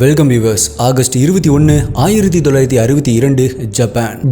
Welcome viewers. August 21, 1962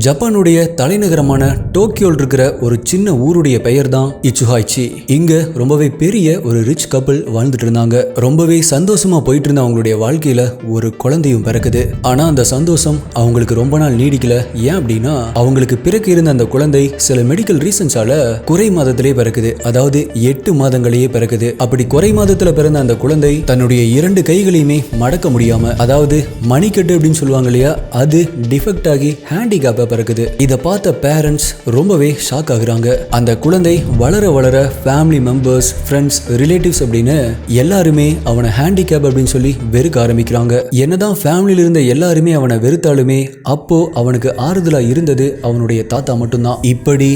ஜப்பானுடைய தலைநகரமான டோக்கியோவில் இருக்கிற ஒரு சின்ன ஊருடைய பெயர் தான் இச்சுஹாய்ச்சி. இங்க ரொம்பவே பெரிய ஒரு ரிச் கப்பல் வாழ்ந்துட்டு இருந்தாங்க. ரொம்பவே சந்தோஷமா போயிட்டு இருந்த அவங்களுடைய வாழ்க்கையில ஒரு குழந்தையும் பிறக்குது. ஆனா அந்த சந்தோஷம் அவங்களுக்கு ரொம்ப நாள் நீடிக்கல. ஏன் அப்படின்னா அவங்களுக்கு பிறக்க இருந்த அந்த குழந்தை சில மெடிக்கல் ரீசன்ஸால குறை மாதத்திலேயே பிறக்குது. அதாவது 8 மாதங்களையே பிறக்குது. அப்படி குறை மாதத்துல பிறந்த அந்த குழந்தை தன்னுடைய 2 கைகளையுமே மடக்க முடியாம, அதாவது மணிக்கட்டு அப்படின்னு சொல்லுவாங்க இல்லையா, அது டிஃபெக்ட் ஆகி ஹேண்டிகேப்பா பிறக்குது. இதை பார்த்த பேரண்ட்ஸ் ரொம்பவே ஷாக் ஆகுறாங்க. அந்த குழந்தை வளர வளர ஃபேமிலி மெம்பர்ஸ், ஃப்ரெண்ட்ஸ், ரிலேட்டிவ்ஸ் அப்படின்னு எல்லாருமே அவனை ஹேண்டிகேப் அப்படின்னு சொல்லி வெறுக்க ஆரம்பிக்கிறாங்க. என்னதான் ஃபேமிலியில இருந்த எல்லாருமே அவனை வெறுத்தாலுமே அப்போ அவனுக்கு ஆறுதலா இருந்தது அவனுடைய தாத்தா மட்டும்தான். இப்படி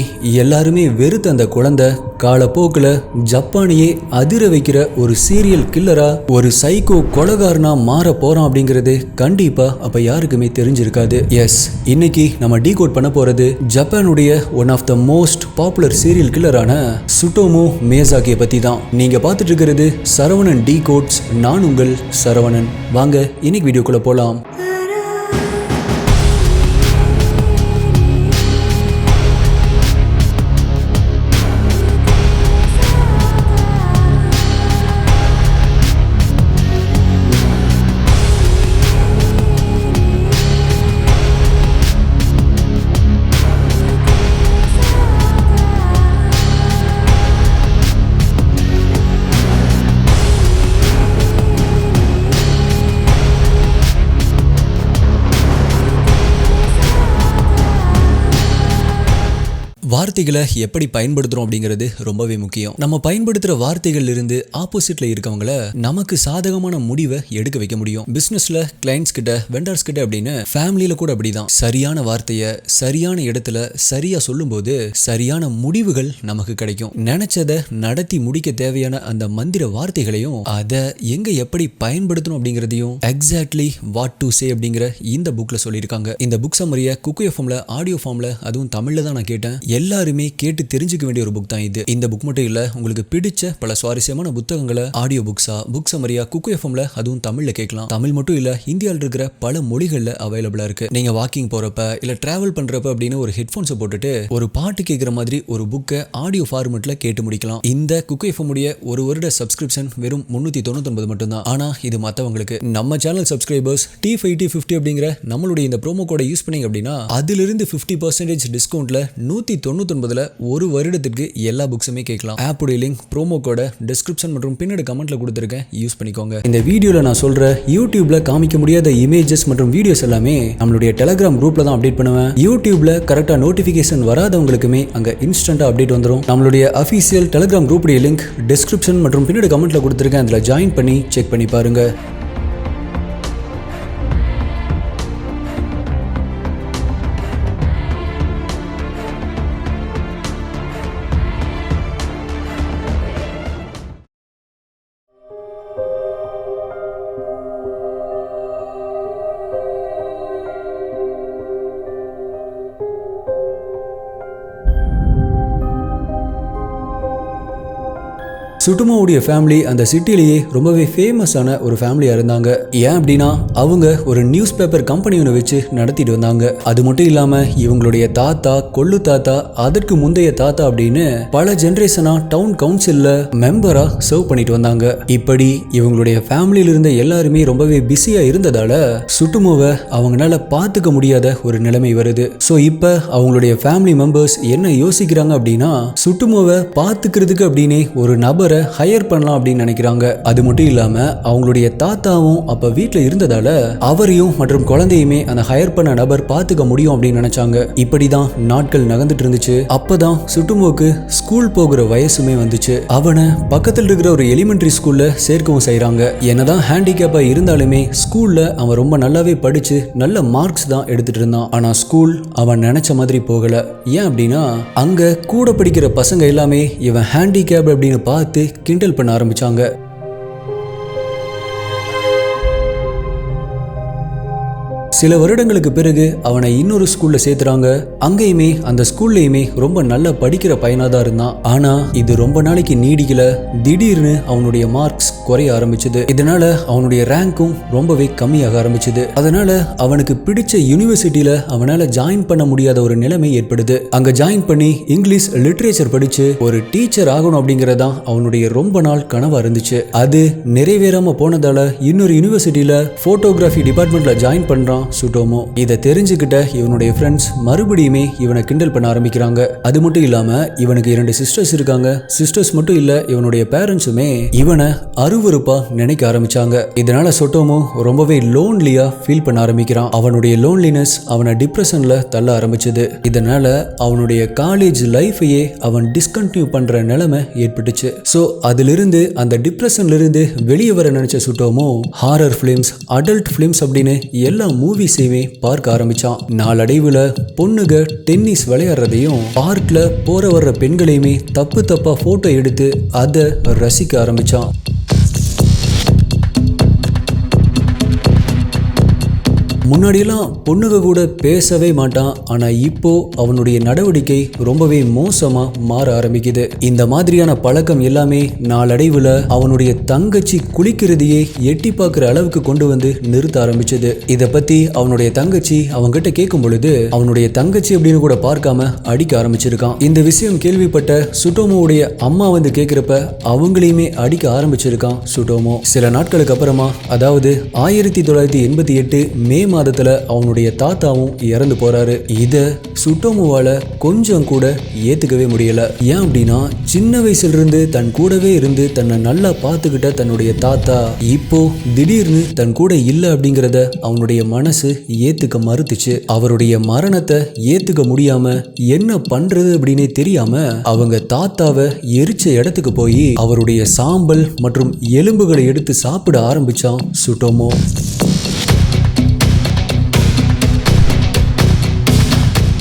எல்லாருமே வெறுத்த அந்த குழந்தை காலப்போக்குல ஜப்பானையே அதிர வைக்கிற ஒரு சீரியல் கில்லரா, ஒரு சைக்கோ கொலகாரனா மாற போறான் அப்படிங்கிறது கண்டிப்பா அப்ப யாருக்குமே தெரிஞ்சிருக்காது. எஸ், இன்னைக்கு நம்ம டீகோட் பண்ண போறது ஜப்பானுடைய one of the most popular serial கில்லரான சுட்டோமு மியாசாகியை பத்தி தான். நீங்க பார்த்துட்டு இருக்கிறது சரவணன் டீகோட்ஸ். நான் உங்கள் சரவணன். வாங்க இன்னைக்கு வீடியோக்குள்ள போலாம். வார்த்தைகளை எப்படி பயன்படுத்துறோம் அப்படிங்கிறது ரொம்பவே முக்கியம். நம்ம பயன்படுத்துற வார்த்தைகள் இருந்து ஆப்போசிட்ல இருக்கவங்கள நமக்கு சாதகமான முடிவை எடுக்க வைக்க முடியும். பிசினஸ்ல கிளைண்ட்ஸ் கிட்ட, வெண்டர்ஸ் கிட்ட அப்படின்னு, ஃபேமிலியில கூட அப்படிதான். சரியான வார்த்தையை சரியான இடத்துல சரியா சொல்லும் போது சரியான முடிவுகள் நமக்கு கிடைக்கும். நினைச்சதை நடத்தி முடிக்க தேவையான அந்த மந்திர வார்த்தைகளையும் அதை எங்க எப்படி பயன்படுத்தணும் அப்படிங்கிறதையும் எக்ஸாக்ட்லி வாட் டு சே அப்படிங்கிற இந்த புக்ல சொல்லியிருக்காங்க. இந்த புக் சம்மரியை குக்கு எஃப்எம்ல ஆடியோ ஃபார்ம்ல, அதுவும் தமிழ்ல தான் நான் கேட்டேன். எல்லாருமே கேட்டு தெரிஞ்சுக்க வேண்டிய ஒரு புக் தான் இது. இந்த புக் மட்டும் இல்ல, உங்களுக்கு பிடிச்ச பல சுவாரஸ்யமான புத்தகங்களை ஆடியோ புக்ஸா, புக் சம்மரியா குக்கு எஃப்எம்ல அதுவும் தமிழ்ல கேட்கலாம். தமிழ் மட்டும் இல்ல, இந்தியாவில் இருக்கிற பல மொழிகள்ல அவைலபிளா இருக்கு. நீங்க வாக்கிங் போறப்ப இல்ல டிராவல் பண்றப்ப அப்படின்னு ஒரு ஹெட்போன்ஸை போட்டுட்டு ஒரு பாட்டு கேட்கிற மாதிரி ஒரு புக்கை ஆடியோ ஃபார்மெட்ல கேட்டு முடிக்கலாம். இந்த குக்கு எஃப்எம் உடைய ஒரு வருட சப்ஸ்கிரிப்ஷன் வெறும் 399 மட்டும் தான். ஆனா இது மத்தவங்களுக்கு. நம்ம சேனல் சப்ஸ்கிரைபர்ஸ் T5T50 அப்படிங்கிற நம்மளுடைய இந்த ப்ரோமோ கோடை யூஸ் பண்ணீங்க அப்படின்னா அதிலிருந்து 50% டிஸ்கவுண்ட்ல 199ல ஒரு வருடத்திற்கு எல்லா புக்ஸுமே கேட்கலாம். ஆப்புடைய லிங்க், ப்ரோமோ கோட டிஸ்கிரிப்ஷன் மற்றும் பின்னாடி கமெண்ட்ல கொடுத்துருக்கேன், யூஸ் பண்ணிக்கோங்க. இந்த வீடியோல நான் சொல்ற யூடியூப்ல காமிக்க முடியாத இமேஜஸ் மற்றும் வீடியோஸ் எல்லாமே நம்மளுடைய டெலிகிராம் குரூப்ல தான் அப்டேட் பண்ணுவேன். யூடியூப்ல கரெக்டா நோட்டிபிகேஷன் வராதவங்களுக்குமே அங்க இன்ஸ்டன்டா அப்டேட் வந்துடும். நம்மளுடைய அபிஷியல் டெலிகிராம் குரூப்புடைய லிங்க் டிஸ்கிரிப்ஷன் மற்றும் பின்னாடி கமெண்ட்ல கொடுத்துருக்கேன். அதுல ஜாயின் பண்ணி செக் பண்ணி பாருங்க. சுட்டுமோவுடைய ஃபேமிலி அந்த சிட்டிலேயே ரொம்பவே ஃபேமஸான ஒரு ஃபேமிலியா இருந்தாங்க. ஏன் அப்படின்னா அவங்க ஒரு நியூஸ் பேப்பர் கம்பெனி ஒன்று வச்சு நடத்திட்டு வந்தாங்க. அது மட்டும் இல்லாம இவங்களுடைய தாத்தா, கொள்ளு தாத்தா, அதற்கு முந்தைய தாத்தா அப்படின்னு பல ஜெனரேஷனா டவுன் கவுன்சில்ல மெம்பரா சர்வ் பண்ணிட்டு வந்தாங்க. இப்படி இவங்களுடைய ஃபேமிலியில இருந்த எல்லாருமே ரொம்பவே பிஸியா இருந்ததால சுட்டுமோவை அவங்களால பார்த்துக்க முடியாத ஒரு நிலைமை வருது. ஸோ இப்போ அவங்களுடைய ஃபேமிலி மெம்பர்ஸ் என்ன யோசிக்கிறாங்க அப்படின்னா சுட்டுமோவை பார்த்துக்கிறதுக்கு அப்படின்னு ஒரு நபர் ஹையர் பண்ணலாம் அப்படின்னு நினைக்கிறாங்க. அது மட்டும் இல்லாம அவங்களுடைய தாத்தாவும் அப்ப வீட்டுல இருந்ததால அவரையும் மற்றும் குழந்தையுமே அந்த ஹையர் பண்ண நபர் பார்த்துக்க முடியும் அப்படின்னு நினைச்சாங்க. இப்படிதான் நாட்கள் நகர்ந்துட்டு இருந்துச்சு. அப்பதான் சுட்டுமோக்கு ஸ்கூல் போகிற வயசுமே வந்துச்சு. அவனை பக்கத்தில் இருக்கிற ஒரு எலிமெண்டரி ஸ்கூல்ல சேர்க்கவும் செய்யறாங்க. என்னதான் ஹேண்டிகேப்பா இருந்தாலுமே ஸ்கூல்ல அவன் ரொம்ப நல்லாவே படிச்சு நல்ல மார்க்ஸ் தான் எடுத்துட்டு இருந்தான். ஆனா ஸ்கூல் அவன் நினைச்ச மாதிரி போகல. ஏன் அப்படின்னா அங்க கூட படிக்கிற பசங்க எல்லாமே இவன் ஹேண்டிகேப் அப்படின்னு பார்த்து கிண்டல் பண்ண ஆரம்பிச்சாங்க. சில வருடங்களுக்கு பிறகு அவனை இன்னொரு ஸ்கூல்ல சேர்த்துறாங்க. அங்கேயுமே அந்த ஸ்கூல்லையுமே ரொம்ப நல்லா படிக்கிற பையனா தான் இருந்தான். ஆனா இது ரொம்ப நாளைக்கு நீடிக்கல. திடீர்னு அவனுடைய மார்க்ஸ் குறைய ஆரம்பிச்சது. இதனால அவனுடைய ரேங்கும் ரொம்பவே கம்மியாக ஆரம்பிச்சது. அதனால அவனுக்கு பிடிச்ச யூனிவர்சிட்டியில அவனால ஜாயின் பண்ண முடியாத ஒரு நிலைமை ஏற்படுது. அங்க ஜாயின் பண்ணி இங்கிலீஷ் லிட்ரேச்சர் படிச்சு ஒரு டீச்சர் ஆகணும் அப்படிங்கறதான் அவனுடைய ரொம்ப நாள் கனவா இருந்துச்சு. அது நிறைவேறாம போனதால இன்னொரு யூனிவர்சிட்டியில போட்டோகிராஃபி டிபார்ட்மெண்ட்ல ஜாயின் பண்றான் சுட்டோமோ. இதை தெரிஞ்சுக்கிட்ட இவனுடைய ஃப்ரெண்ட்ஸ் மறுபடியுமே இவனை கிண்டல் பண்ண ஆரம்பிக்கிறாங்க. அது மட்டும் இல்லாம இவனுக்கு 2 சிஸ்டர்ஸ் இருக்காங்க. சிஸ்டர்ஸ் மட்டும் இல்ல, இவனுடைய பேரண்ட்ஸுமே இவனை அருவருப்பா நினைக்க ஆரம்பிச்சாங்க. இதனால சொட்டோமோ ரொம்பவே லோன்லியா ஃபீல் பண்ண ஆரம்பிக்கிறான். அவனுடைய லோன்லினஸ் அவனை டிப்ரெஷன்ல தள்ள ஆரம்பிச்சது. இதனால அவனுடைய காலேஜ் லைஃபையே அவன் டிஸ்கண்டினியூ பண்ற நிலைமை ஏற்பட்டுச்சு. சோ அதிலிருந்து அந்த டிப்ரெஷன்ல இருந்து வெளியே வர நினைச்ச சுட்டோமோ ஹாரர் பிலிம்ஸ், அடல்ட் பிலிம்ஸ் அப்படின்னு எல்லா மூவிஸையுமே பார்க்க ஆரம்பிச்சான். நாளடைவுல பொண்ணுங்க டென்னிஸ் விளையாடுறதையும் பார்க்ல போற வர்ற பெண்களையுமே தப்பு தப்பா போட்டோ எடுத்து அதை ரசிக்க ஆரம்பிச்சான். முன்னாடியெல்லாம் பொண்ணுங்க கூட பேசவே மாட்டான். ஆனா இப்போ அவனுடைய நடவடிக்கை ரொம்பவே மோசமா மாற ஆரம்பிக்குது. இந்த மாதிரியான பழக்கம் எல்லாமே நாளடைவுல அவனுடைய தங்கச்சி குளிக்கிறதையே எட்டி பார்க்கிற அளவுக்கு கொண்டு வந்து நிறுத்த ஆரம்பிச்சது. இத பத்தி அவனுடைய தங்கச்சி அவன்கிட்ட கேட்கும் பொழுது அவனுடைய தங்கச்சி அப்படின்னு கூட பார்க்காம அடிக்க ஆரம்பிச்சிருக்கான். இந்த விஷயம் கேள்விப்பட்ட சுட்டோமோவுடைய அம்மா வந்து கேட்கிறப்ப அவங்களையுமே அடிக்க ஆரம்பிச்சிருக்கான் சுட்டோமோ. சில நாட்களுக்கு அப்புறமா, அதாவது 1988 மே மாதத்துல அவனுடைய தாத்தாவும் இறந்து போறாரு. இத சுட்டோமோவால கொஞ்சம் கூட ஏத்துக்கவே முடியல. ஏன் அப்படின்னா சின்ன வயசுல இருந்து தன் கூடவே இருந்து தன்னை நல்லா பார்த்துக்கிட்ட தன்னுடைய தாத்தா இப்போ திடீர்னு தன் கூட இல்ல அப்படிங்கறத அவனுடைய மனசு ஏத்துக்க மறுத்துச்சு. அவருடைய மரணத்தை ஏத்துக்க முடியாம என்ன பண்றது அப்படின்னு தெரியாம அவங்க தாத்தாவை எரிச்ச இடத்துக்கு போய் அவருடைய சாம்பல் மற்றும் எலும்புகளை எடுத்து சாப்பிட ஆரம்பிச்சான் சுட்டோமோ.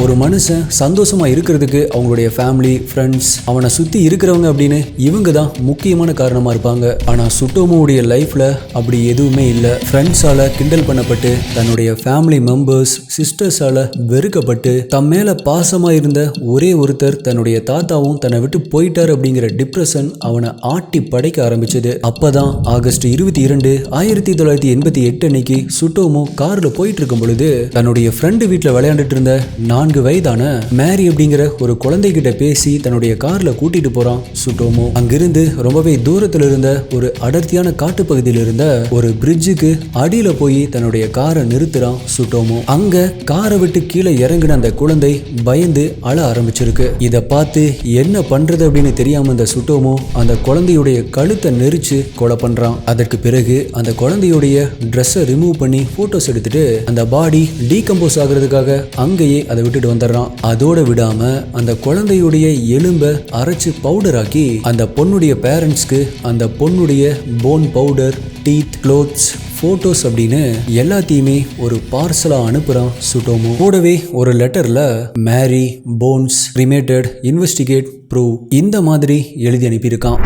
ஒரு மனுஷன் சந்தோஷமா இருக்கிறதுக்கு அவங்களுடைய ஃபேமிலி, ஃப்ரெண்ட்ஸ், அவனை சுத்தி இருக்கிறவங்க அப்படின்னு இவங்க தான் முக்கியமான காரணமா இருப்பாங்க. ஆனா சுட்டோமோவுடைய லைஃப்ல அப்படி எதுவுமே இல்லை. ஃப்ரெண்ட்ஸால கிண்டல் பண்ணப்பட்டு, தன்னுடைய ஃபேமிலி மெம்பர்ஸ், சிஸ்டர்ஸால வெறுக்கப்பட்டு, தம் மேல பாசமா இருந்த ஒரே ஒருத்தர் தன்னுடைய தாத்தாவும் தன்னை விட்டு போயிட்டார் அப்படிங்கிற டிப்ரெஷன் அவனை ஆட்டி படைக்க ஆரம்பிச்சது. அப்பதான் ஆகஸ்ட் 22, 1988 அன்னைக்கு சுட்டோமோ கார்ல போயிட்டு இருக்கும் பொழுது தன்னுடைய ஃப்ரெண்டு வீட்டுல விளையாண்டுட்டு இருந்த 4 வயதான மேரி அப்படிங்கிற ஒரு குழந்தை கிட்ட பேசி தன்னுடைய கார்ல கூட்டிட்டு போறான் சுட்டோமோ. அங்கிருந்து ரொம்பவே தூரத்துல இருந்த ஒரு அடர்த்தியான காட்டு பகுதியில் இருந்த ஒரு பிரிட்ஜுக்கு அடியில போய் தன்னுடைய காரை நிறுத்துறான் சுட்டோமோ. அங்க காரை விட்டு கீழே இறங்கின அந்த குழந்தை பயந்து அழ ஆரம்பிச்சிருக்கு. இத பார்த்து என்ன பண்றது அப்படின்னு தெரியாம அந்த சுட்டோமோ அந்த குழந்தையுடைய கழுத்தை நெரிச்சு கொலை பண்றான். அதற்கு பிறகு அந்த குழந்தையுடைய ட்ரெஸ்ஸை ரிமூவ் பண்ணி போட்டோஸ் எடுத்துட்டு அந்த பாடி டீகம்போஸ் ஆகுறதுக்காக அங்கேயே அதை விட்டுட்டு வந்துடுறான். அதோட விடாம அந்த குழந்தையுடைய எலும்பை அரைச்சு பவுடர் ஆக்கி அந்த பொண்ணுடைய பேரண்ட்ஸ்க்கு அந்த பொண்ணுடைய phone powder, teeth, clothes, photos அப்படின்னு எல்லாத்தையுமே ஒரு பார்சலா அனுப்புறான் சுட்டோமோ. கூடவே ஒரு லெட்டர்ல மேரி, போன்ஸ், கிரிமேட்டட், இன்வெஸ்டிகேட், ப்ரூவ் இந்த மாதிரி எழுதி அனுப்பியிருக்கான்.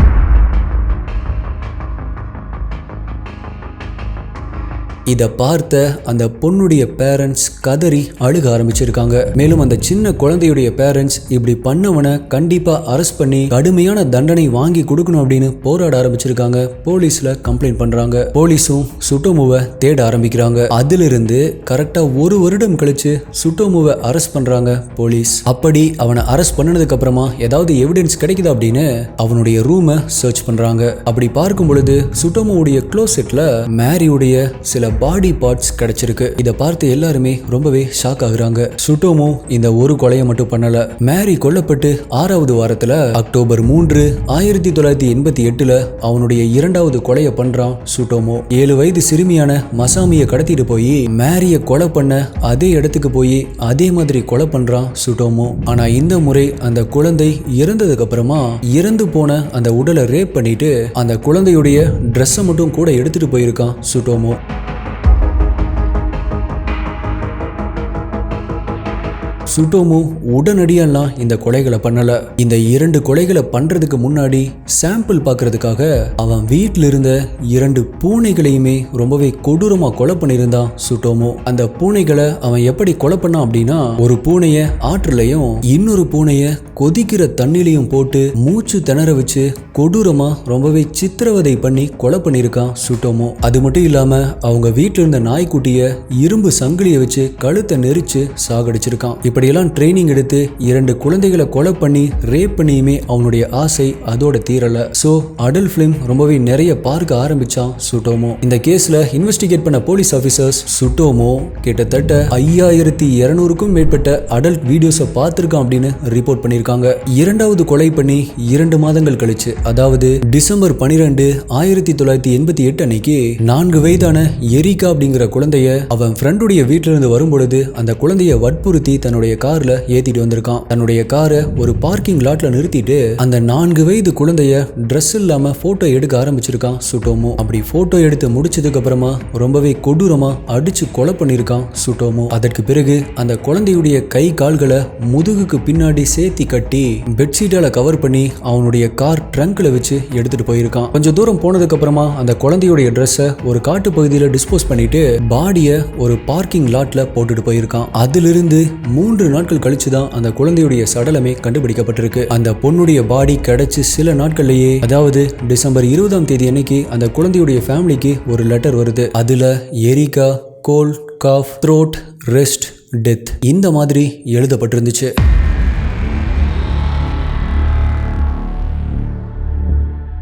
இதை பார்த்த அந்த பொண்ணுடைய பேரண்ட்ஸ் கதறி அழுக ஆரம்பிச்சிருக்காங்க. மேலும் அந்த சின்ன குழந்தையுடைய பேரண்ட்ஸ் இப்படி பண்ணவனை கண்டிப்பா அரெஸ்ட் பண்ணி கடுமையான தண்டனை வாங்கி கொடுக்கணும் அப்படின்னு போராட ஆரம்பிச்சிருக்காங்க. போலீஸ்ல கம்ப்ளைண்ட் பண்றாங்க. போலீஸும் சுட்டோமோவை தேட ஆரம்பிக்கிறாங்க. அதிலிருந்து கரெக்டா 1 வருடம் கழிச்சு சுட்டோமோவை அரெஸ்ட் பண்றாங்க போலீஸ். அப்படி அவனை அரெஸ்ட் பண்ணதுக்கு அப்புறமா ஏதாவது எவிடன்ஸ் கிடைக்குதா அப்படின்னு அவனுடைய ரூமை சர்ச் பண்றாங்க. அப்படி பார்க்கும் பொழுது சுட்டோமோவுடைய க்ளோசெட்ல மேரியுடைய சில பாடி பார்ட்ஸ் கிடைச்சிருக்கு. இதை பார்த்து எல்லாருமே ரொம்பவே ஷாக் ஆகுறாங்க. சுட்டோமோ இந்த ஒரு கொலையை மட்டும் பண்ணல. மேரி கொல்லப்பட்டு 6வது வாரத்துல அக்டோபர் 3, 1988 அவனுடைய 2வது கொலையை பண்றான் சுட்டோமோ. 7 வயது சிறுமியான மசாமியை கடத்திட்டு போய் மேரிய கொலை பண்ண அதே இடத்துக்கு போய் அதே மாதிரி கொலை பண்றான் சுட்டோமோ. ஆனா இந்த முறை அந்த குழந்தை இறந்ததுக்கு அப்புறமா இறந்து போன அந்த உடலை ரேப் பண்ணிட்டு அந்த குழந்தையுடைய ட்ரெஸ்ஸை மட்டும் கூட எடுத்துட்டு போயிருக்கான் சுட்டோமோ. சுட்டோமு உடனடியெல்லாம் இந்த கொலைகளை பண்ணல. இந்த 2 கொலைகளை பண்றதுக்கு முன்னாடி சாம்பிள் பார்க்கறதுக்காக அவன் வீட்டில் இருந்த 2 பூனைகளையுமே ரொம்பவே கொடூரமா கொலை பண்ணியிருந்தான் சுட்டோமு. அந்த பூனைகளை அவன் எப்படி கொலை பண்ணான் அப்படின்னா, ஒரு பூனைய ஆற்றுலையும் இன்னொரு பூனைய கொதிக்கிற தண்ணிலையும் போட்டு மூச்சு திணற வச்சு கொடூரமா ரொம்பவே சித்திரவதை பண்ணி கொலை பண்ணியிருக்கான் சுட்டோமு. அது மட்டும் இல்லாம அவங்க வீட்டில் இருந்த நாய்க்குட்டிய இரும்பு சங்கிலியை வச்சு கழுத்தை நெரிச்சு சாகடிச்சிருக்கான். இப்படியெல்லாம் ட்ரைனிங் எடுத்து 2 குழந்தைகளை கொலை பண்ணி ரேப் பண்ணியுமே அவனுடைய ஆசை அதோட தீரல. சோ அடல்ட் ஃபிலிம் ரொம்பவே நிறைய பார்க்க ஆரம்பிச்சான் சுட்டோமோ. இந்த கேஸ்ல இன்வெஸ்டிகேட் பண்ண போலீஸ் ஆபீசர்ஸ் சுட்டோமோ கிட்டத்தட்ட 5200க்கும் மேற்பட்ட அடல்ட் வீடியோஸை பார்த்திருக்கான் அப்படின்னு ரிப்போர்ட் பண்ணியிருக்காங்க. இரண்டாவது கொலை பண்ணி 2 மாதங்கள் கழிச்சு, அதாவது டிசம்பர் 12, 1988 அன்னைக்கு 4 வயதான எரிகா அப்படிங்கிற குழந்தைய அவன் ஃப்ரெண்டுடைய வீட்டில இருந்து வரும்பொழுது அந்த குழந்தைய வற்புறுத்தி தன்னுடைய கார்ல ஏத்திட்டு வந்திருக்கான். தன்னுடைய காரை ஒரு பார்க்கிங் லாட்ல நிறுத்திட்டு அந்த 4 வயது குழந்தைய ட்ரெஸ் இல்லாம போட்டோ எடுக்க ஆரம்பிச்சிருக்கான் சுட்டோமோ. அப்படி போட்டோ எடுத்து முடிச்சதுக்கு அப்புறமா ரொம்பவே கொடூரமா அடிச்சு கொலை பண்ணிருக்கான் சுட்டோமோ. அதற்கு பிறகு அந்த குழந்தையுடைய கை கால்களை முதுகுக்கு பின்னாடி சேர்த்தி கட்டி பெட்ஷீட்டால கவர் பண்ணி அவனுடைய கார் ட்ரங்க்ல வச்சு எடுத்துட்டு போயிருக்கான். கொஞ்சம் தூரம் போனதுக்கு அப்புறமா அந்த குழந்தையுடைய ட்ரெஸ்ஸை ஒரு காட்டு பகுதியில டிஸ்போஸ் பண்ணிட்டு பாடிய ஒரு பார்க்கிங் லாட்ல போட்டுட்டு போயிருக்கான். அதிலிருந்து 3 நாட்கள் கழிச்சுதான் அந்த குழந்தையுடைய சடலமே கண்டுபிடிக்கப்பட்டிருக்கு. அந்த பொண்ணுடைய பாடி கிடைச்சு சில நாட்கள்லயே, அதாவது டிசம்பர் 20ஆம் தேதி அன்னைக்கு அந்த குழந்தையுடைய ஃபேமிலிக்கு ஒரு லெட்டர் வருது. அதுல Erica cold cough throat rest death இந்த மாதிரி எழுதப்பட்டிருந்துச்சு.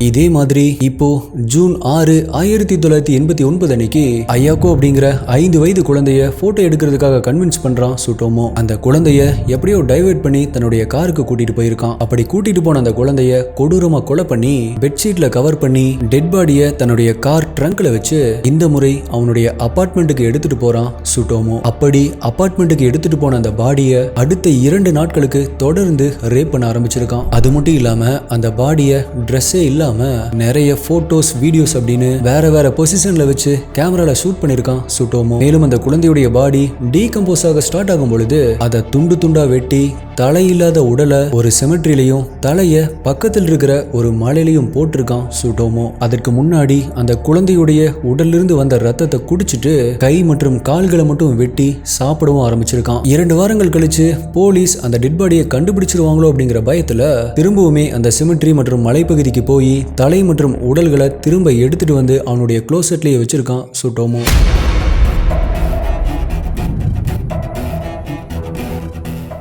இதே மாதிரி இப்போ ஜூன் 6, 1989 அன்னைக்கு ஐயாக்கோ அப்படிங்கிற 5 வயது குழந்தைய போட்டோ எடுக்கிறதுக்காக கன்வின்ஸ் பண்றான் சுட்டோமோ. அந்த குழந்தைய எப்படியோ டைவர்ட் பண்ணி தன்னுடைய காருக்கு கூட்டிட்டு போயிருக்கான். அப்படி கூட்டிட்டு போன அந்த குழந்தைய கொடூரமா கொலை பண்ணி பெட்ஷீட்ல கவர் பண்ணி டெட் பாடிய தன்னுடைய கார் ட்ரங்க்ல வச்சு இந்த முறை அவனுடைய அபார்ட்மெண்ட்டுக்கு எடுத்துட்டு போறான் சுட்டோமோ. அப்படி அபார்ட்மெண்ட்டுக்கு எடுத்துட்டு போன அந்த பாடிய அடுத்த 2 நாட்களுக்கு தொடர்ந்து ரேப் பண்ண ஆரம்பிச்சிருக்கான். அது மட்டும் இல்லாம அந்த பாடிய ட்ரெஸ்ஸே இல்லாம நிறைய போட்டோஸ் வீடியோஸ் அப்படின்னு வேற வேற பொசிஷன்ல வச்சு கேமரால ஷூட் பண்ணிருக்கான் சுட்டோமோ. மேலும் அந்த குழந்தையுடைய பாடி டீகம்போஸ் ஆக ஸ்டார்ட் ஆகும் பொழுது அதை துண்டு துண்டா வெட்டி தலையில்லாத உடலை ஒரு செமெட்ரிலையும் தலைய பக்கத்தில் இருக்கிற ஒரு மலையிலையும் போட்டிருக்கான் சுட்டோமோ. அதற்கு முன்னாடி அந்த குழந்தையுடைய உடலிருந்து வந்த ரத்தத்தை குடிச்சிட்டு கை மற்றும் கால்களை மட்டும் வெட்டி சாப்பிடவும் ஆரம்பிச்சிருக்கான். 2 வாரங்கள் கழிச்சு போலீஸ் அந்த டெட் பாடியை கண்டுபிடிச்சிருவாங்களோ அப்படிங்கிற பயத்துல திரும்பவுமே அந்த செமெட்ரி மற்றும் மலைப்பகுதிக்கு போய் தலை மற்றும் உடல்களை திரும்ப எடுத்துட்டு வந்து அவனுடைய க்ளோசெட்லயே வச்சிருக்கான் சுட்டோமோ.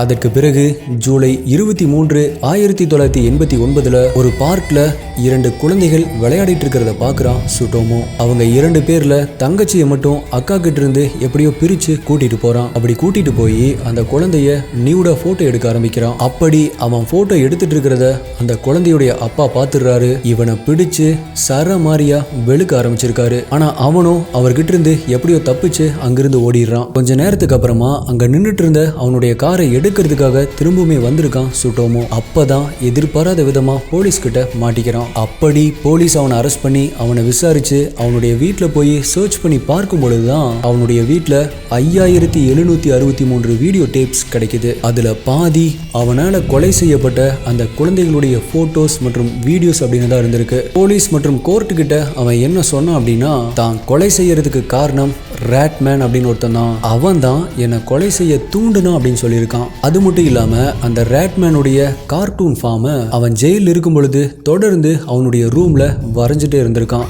அதற்கு பிறகு ஜூலை 23, 1989 ஒரு பார்க்ல 2 குழந்தைகள் விளையாடிட்டு இருக்கிறத பாக்குறான் சுட்டோமோ. அவங்க 2 பேர்ல தங்கச்சியை மட்டும் அக்கா கிட்ட இருந்து எப்படியோ பிரிச்சு கூட்டிட்டு போறான். அப்படி கூட்டிட்டு போய் அந்த குழந்தைய நியூடா போட்டோ எடுக்க ஆரம்பிக்கிறான். அப்படி அவன் போட்டோ எடுத்துட்டு இருக்கிறத அந்த குழந்தையுடைய அப்பா பாத்துறாரு. இவனை பிடிச்சு சரமாரியா வெளுக்க ஆரம்பிச்சிருக்காரு. ஆனா அவனும் அவர்கிட்ட இருந்து எப்படியோ தப்பிச்சு அங்கிருந்து ஓடிடுறான். கொஞ்ச நேரத்துக்கு அப்புறமா அங்க நின்னுட்டு இருந்த அவனுடைய காரை எடுக்கிறதுக்காக திரும்பவுமே வந்திருக்கான் சுட்டோமோ. அப்பதான் எதிர்பாராத விதமா போலீஸ் கிட்ட மாட்டிக்கிறான். அப்படி போலீஸ் அவனை அரெஸ்ட் பண்ணி அவனை விசாரிச்சு அவனுடைய வீட்டுல போய் சர்ச் பண்ணி பார்க்கும் பொழுதுதான் அவனுடைய வீட்டுல 5763 வீடியோ டேப்ஸ் கிடைக்குது. அதுல பாதி அவனால கொலை செய்யப்பட்ட அந்த குழந்தைகளுடைய போட்டோஸ் மற்றும் வீடியோஸ் அப்படின்னு தான் இருந்திருக்கு. போலீஸ் மற்றும் கோர்ட்டு கிட்ட அவன் என்ன சொன்னான் அப்படின்னா, தான் கொலை செய்யறதுக்கு காரணம் ரேட்மேன் அப்படின்னு ஒருத்தன் தான், அவன் தான் என்னை கொலை செய்ய தூண்டுனா அப்படின்னு சொல்லியிருக்கான். அது மட்டும் இல்லாம அந்த ரேட்மேனுடைய கார்ட்டூன் ஃபார்மை அவன் ஜெயிலில் இருக்கும் பொழுது தொடர்ந்து அவனுடைய ரூம்ல வரைஞ்சிட்டே இருந்திருக்கான்.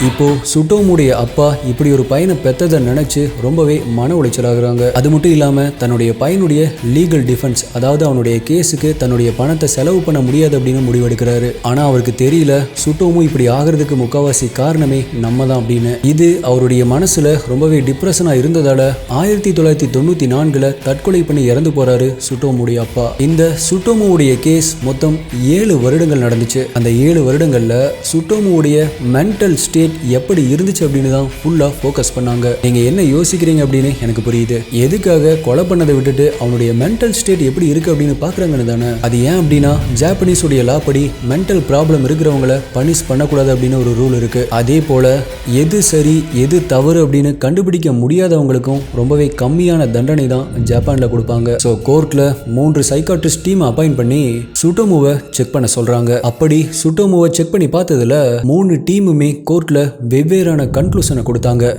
இப்போ சுட்டோமுடைய அப்பா இப்படி ஒரு பையனை பெற்றதை நினைச்சு ரொம்பவே மன உளைச்சலாகிறாங்க. அது மட்டும் இல்லாம தன்னுடைய பையனுடைய லீகல் டிஃபென்ஸ், அதாவது அவனுடைய கேஸுக்கு தன்னுடைய பணத்தை செலவு பண்ண முடியாது அப்படின்னு முடிவெடுக்கிறாரு. ஆனா அவருக்கு தெரியல சுட்டோமு இப்படி ஆகிறதுக்கு முக்காவாசி காரணமே நம்ம தான் அப்படின்னு. இது அவருடைய மனசுல ரொம்பவே டிப்ரெஷனா இருந்ததால 1994 தற்கொலை பண்ணி இறந்து போறாரு சுட்டோமுடைய அப்பா. இந்த சுட்டோமுடைய கேஸ் மொத்தம் 7 வருடங்கள் நடந்துச்சு. அந்த 7 வருடங்கள்ல சுட்டோமுடைய மென்டல் ஸ்டேட் ஸ்டேட் எப்படி இருந்துச்சு அப்படின்னு தான் ஃபுல்லா ஃபோக்கஸ் பண்ணாங்க. நீங்க என்ன யோசிக்கிறீங்க அப்படின்னு எனக்கு புரியுது. எதுக்காக கொலை பண்ணதை விட்டுட்டு அவனுடைய மென்டல் ஸ்டேட் எப்படி இருக்கு அப்படின்னு பாக்குறாங்கன்னு தானே. அது ஏன் அப்படின்னா ஜாப்பனீஸ் உடைய லா படி மென்டல் ப்ராப்ளம் இருக்கிறவங்கள பனிஷ் பண்ணக்கூடாது அப்படின்னு ஒரு ரூல் இருக்கு. அதே போல எது சரி எது தவறு அப்படின்னு கண்டுபிடிக்க முடியாதவங்களுக்கும் ரொம்பவே கம்மியான தண்டனை தான் ஜப்பான்ல கொடுப்பாங்க. ஸோ கோர்ட்ல 3 சைக்காட்ரிஸ்ட் டீம் அப்பாயிண்ட் பண்ணி சுட்டோமுவை செக் பண்ண சொல்றாங்க. அப்படி சுட்டோமுவை செக் பண்ணி பார்த்ததுல 3 டீமுமே கோர்ட்ல வெவ்வேறான கன்க்ளூஷனை கொடுத்தாங்க.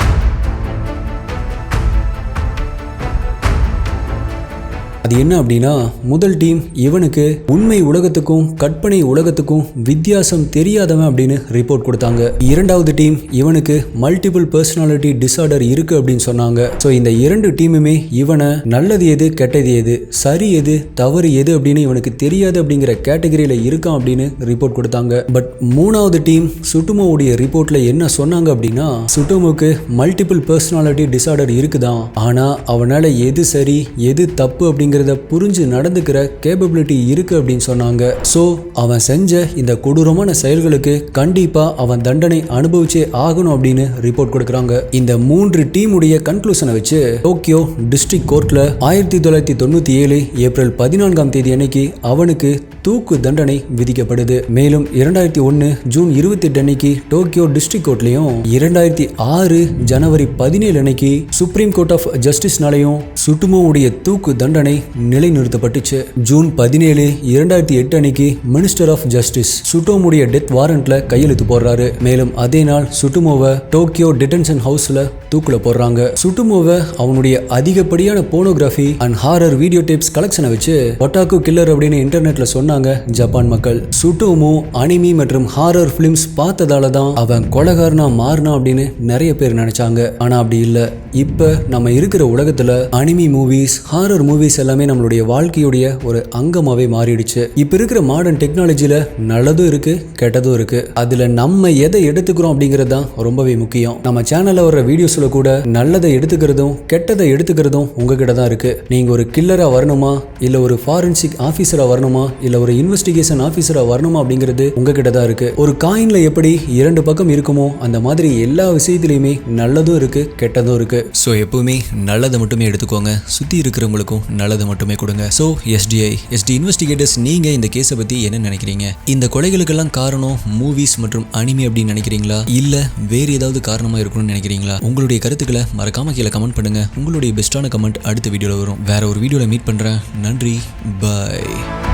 அது என்ன அப்படின்னா, முதல் டீம் இவனுக்கு உண்மை உலகத்துக்கும் கற்பனை உலகத்துக்கும் வித்தியாசம் தெரியாதவன் அப்படின்னு ரிப்போர்ட் கொடுத்தாங்க. இரண்டாவது டீம் இவனுக்கு மல்டிபிள் பர்சனாலிட்டி டிசார்டர் இருக்கு அப்படின்னு சொன்னாங்க. ஸோ இந்த 2 டீமுமே இவனை நல்லது எது கெட்டது எது சரி எது தவறு எது அப்படின்னு இவனுக்கு தெரியாது அப்படிங்கிற கேட்டகரியில இருக்கான் அப்படின்னு ரிப்போர்ட் கொடுத்தாங்க. பட் மூணாவது டீம் சுட்டோமுடைய ரிப்போர்ட்ல என்ன சொன்னாங்க அப்படின்னா, சுட்டோமுக்கு மல்டிபிள் பர்சனாலிட்டி டிசார்டர் இருக்குதான், ஆனா அவனால எது சரி எது தப்பு அப்படிங்கிற புரிஞ்சு நடந்துக்கிற கேப்பபிலிட்டி இருக்கு அப்படின்னு சொன்னாங்க. சோ அவன் செஞ்ச இந்த கொடூரமான செயல்களுக்கு கண்டிப்பா அவன் தண்டனை அனுபவிச்சே ஆகணும் அப்படின்னு ரிப்போர்ட் கொடுக்கறாங்க. இந்த 3 டீம் உடைய கன்க்ளூஷனை வச்சு டோக்கியோ டிஸ்ட்ரிக்ட் கோர்ட்ல 1997 ஏப்ரல் 14ஆம் தேதி அன்னைக்கு அவனுக்கு தூக்கு தண்டனை விதிக்கப்படுது. மேலும் 2001 ஜூன் 28 அன்னைக்கு டோக்கியோ டிஸ்ட்ரிக்ட் கோர்ட்லயும் 2006 ஜனவரி 17 அன்னைக்கு சுப்ரீம் கோர்ட் ஆஃப் ஜஸ்டிஸ்னாலையும் சுட்டோமுடைய தூக்கு தண்டனை நிலைநிறுத்தப்பட்டுச்சு. ஜூன் 17 2008 அன்னைக்கு மினிஸ்டர் ஆஃப் ஜஸ்டிஸ் சுட்டோமுடைய டெத் வாரண்ட்ல கையெழுத்து போடுறாரு. மேலும் அதே நாள் சுட்டோமுவை டோக்கியோ டிடென்ஷன் ஹவுஸ்ல தூக்குல போடுறாங்க. சுட்டோமுவை அவனுடைய அதிகப்படியான pornography and horror video tapes கலெக்ஷனை வச்சு ஒட்டாக்கு கில்லர் அப்படின்னு இன்டர்நெட்ல சொன்னாங்க ஜப்பான் மக்கள். சுட்டோமு அனிமி மற்றும் ஹாரர் பிலிம்ஸ் பார்த்ததால தான் அவன் கொலைகாரனா மாறினா அப்படின்னு நிறைய பேர் நினைச்சாங்க. ஆனா அப்படி இல்ல. இப்ப நம்ம இருக்கிற உலகத்துல அனிமி மூவிஸ் ஹாரர் மூவிஸ் எல்லாமே நம்மளுடைய வாழ்க்கையுடைய ஒரு அங்கமாவே மாறிடுச்சு. இப்ப இருக்கிற மாடர்ன் டெக்னாலஜில நல்லதும் இருக்கு கெட்டதும் இருக்கு. அதுல நம்ம எதை எடுத்துக்கிறோம் அப்படிங்கிறது தான் ரொம்பவே முக்கியம். நம்ம சேனல்ல வர்ற வீடியோஸ்ல கூட நல்லதை எடுத்துக்கிறதும் கெட்டதை எடுத்துக்கிறதும் உங்ககிட்ட தான் இருக்கு. நீங்க ஒரு கில்லரா வரணுமா இல்ல ஒரு ஃபாரன்சிக் ஆபீசரா வரணுமா இல்ல ஒரு இன்வெஸ்டிகேஷன் ஆபீசரா வரணுமா அப்படிங்கிறது உங்ககிட்ட தான் இருக்கு. ஒரு காயின்ல எப்படி 2 பக்கம் இருக்குமோ அந்த மாதிரி எல்லா விஷயத்திலயுமே நல்லதும் இருக்கு கெட்டதும் இருக்கு. ஸோ எப்பவுமே நல்லதை மட்டுமே எடுத்துக்கோங்க. சுத்தி இருக்கிறவங்களுக்கும் நல்லதை மட்டுமே கொடுங்க. ஸோ எஸ்டி இன்வெஸ்டிகேட்டர்ஸ், நீங்க இந்த கேஸை பத்தி என்ன நினைக்கிறீங்க? இந்த கொலைகளுக்கெல்லாம் காரணம் மூவிஸ் மற்றும் அனிமி அப்படின்னு நினைக்கிறீங்களா இல்ல வேற ஏதாவது காரணமா இருக்கணும்னு நினைக்கிறீங்களா? உங்களுடைய கருத்துக்களை மறக்காம கீழே கமெண்ட் பண்ணுங்க. உங்களுடைய பெஸ்டான கமெண்ட் அடுத்த வீடியோல வரும். வேற ஒரு வீடியோல மீட் பண்றேன். நன்றி, பாய்.